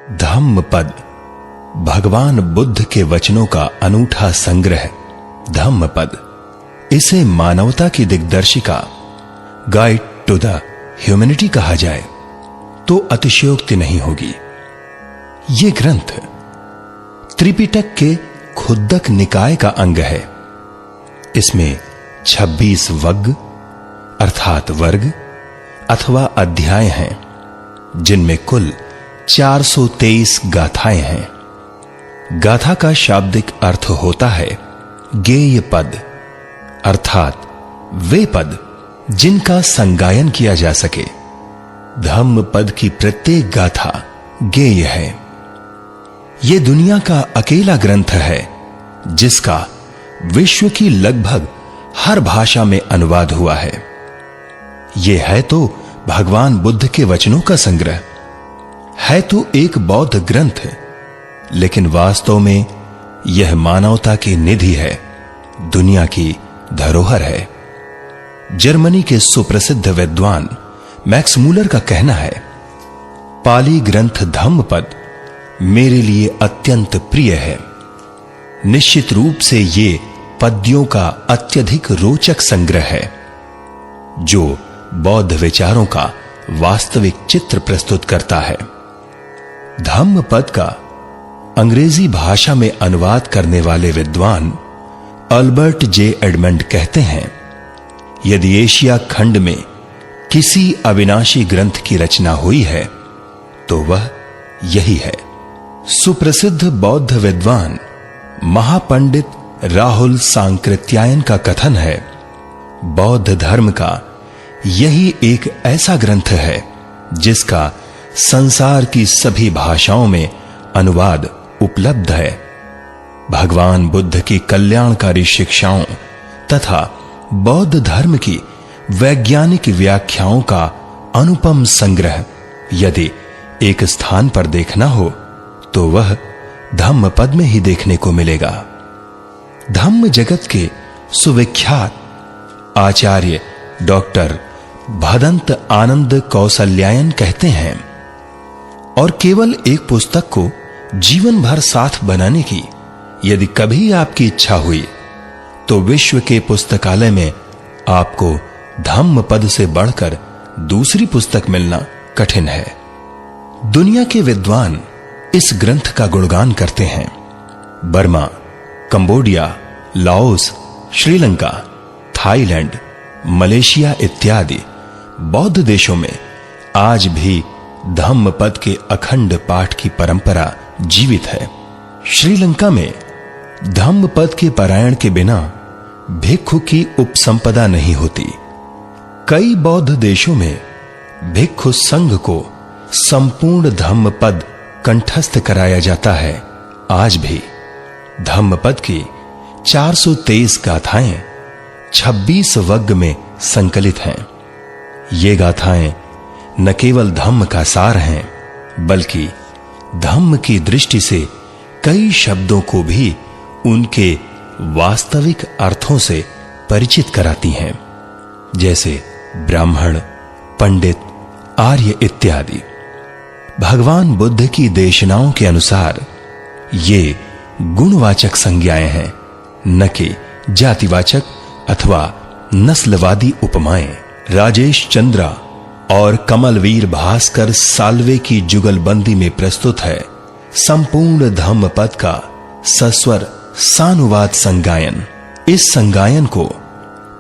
धम्मपद भगवान बुद्ध के वचनों का अनूठा संग्रह। धम्मपद इसे मानवता की दिग्दर्शिका, गाइड टू द ह्यूमैनिटी कहा जाए तो अतिशयोक्ति नहीं होगी। ये ग्रंथ त्रिपिटक के खुद्दक निकाय का अंग है। इसमें 26 वग्ग अर्थात वर्ग अथवा अध्याय हैं, जिनमें कुल 423 गाथाएं हैं। गाथा का शाब्दिक अर्थ होता है गेय पद, अर्थात वे पद जिनका संगायन किया जा सके। धम्म पद की प्रत्येक गाथा गेय है। यह दुनिया का अकेला ग्रंथ है जिसका विश्व की लगभग हर भाषा में अनुवाद हुआ है। यह है तो भगवान बुद्ध के वचनों का संग्रह, है तो एक बौद्ध ग्रंथ, लेकिन वास्तव में यह मानवता की निधि है, दुनिया की धरोहर है। जर्मनी के सुप्रसिद्ध विद्वान मैक्स मूलर का कहना है, पाली ग्रंथ धम्मपद मेरे लिए अत्यंत प्रिय है। निश्चित रूप से ये पद्यों का अत्यधिक रोचक संग्रह है, जो बौद्ध विचारों का वास्तविक चित्र प्रस्तुत करता है। धम्मपद का अंग्रेजी भाषा में अनुवाद करने वाले विद्वान अल्बर्ट जे एडमंड कहते हैं, यदि एशिया खंड में किसी अविनाशी ग्रंथ की रचना हुई है तो वह यही है। सुप्रसिद्ध बौद्ध विद्वान महापंडित राहुल सांकृत्यायन का कथन है, बौद्ध धर्म का यही एक ऐसा ग्रंथ है जिसका संसार की सभी भाषाओं में अनुवाद उपलब्ध है। भगवान बुद्ध की कल्याणकारी शिक्षाओं तथा बौद्ध धर्म की वैज्ञानिक व्याख्याओं का अनुपम संग्रह यदि एक स्थान पर देखना हो तो वह धम्मपद में ही देखने को मिलेगा। धम्म जगत के सुविख्यात आचार्य डॉक्टर भदंत आनंद कौसल्यायन कहते हैं, और केवल एक पुस्तक को जीवन भर साथ बनाने की यदि कभी आपकी इच्छा हुई तो विश्व के पुस्तकालय में आपको धम्मपद से बढ़कर दूसरी पुस्तक मिलना कठिन है। दुनिया के विद्वान इस ग्रंथ का गुणगान करते हैं। Burma, Cambodia, Laos, Sri Lanka, Thailand, Malaysia इत्यादि बौद्ध देशों में आज भी धम्मपद के अखंड पाठ की परंपरा जीवित है। श्रीलंका में धम्मपद के पारायण के बिना भिक्षु की उपसंपदा नहीं होती। कई बौद्ध देशों में भिक्षु संघ को संपूर्ण धम्मपद कंठस्थ कराया जाता है। आज भी धम्मपद की 423 गाथाएं 26 वग्ग में संकलित हैं। ये गाथाएं न केवल धम्म का सार हैं, बल्कि धम्म की दृष्टि से कई शब्दों को भी उनके वास्तविक अर्थों से परिचित कराती हैं, जैसे ब्राह्मण, पंडित, आर्य इत्यादि। भगवान बुद्ध की देशनाओं के अनुसार ये गुणवाचक संज्ञाएं हैं, न कि जातिवाचक अथवा नस्लवादी उपमाएं। राजेश चंद्रा और कमलवीर भास्कर साल्वे की जुगलबंदी में प्रस्तुत है संपूर्ण धम्मपद का सस्वर सानुवाद संगायन। इस संगायन को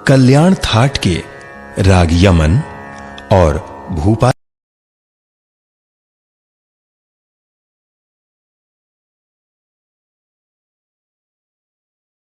कल्याण थाट के राग यमन और भूपाल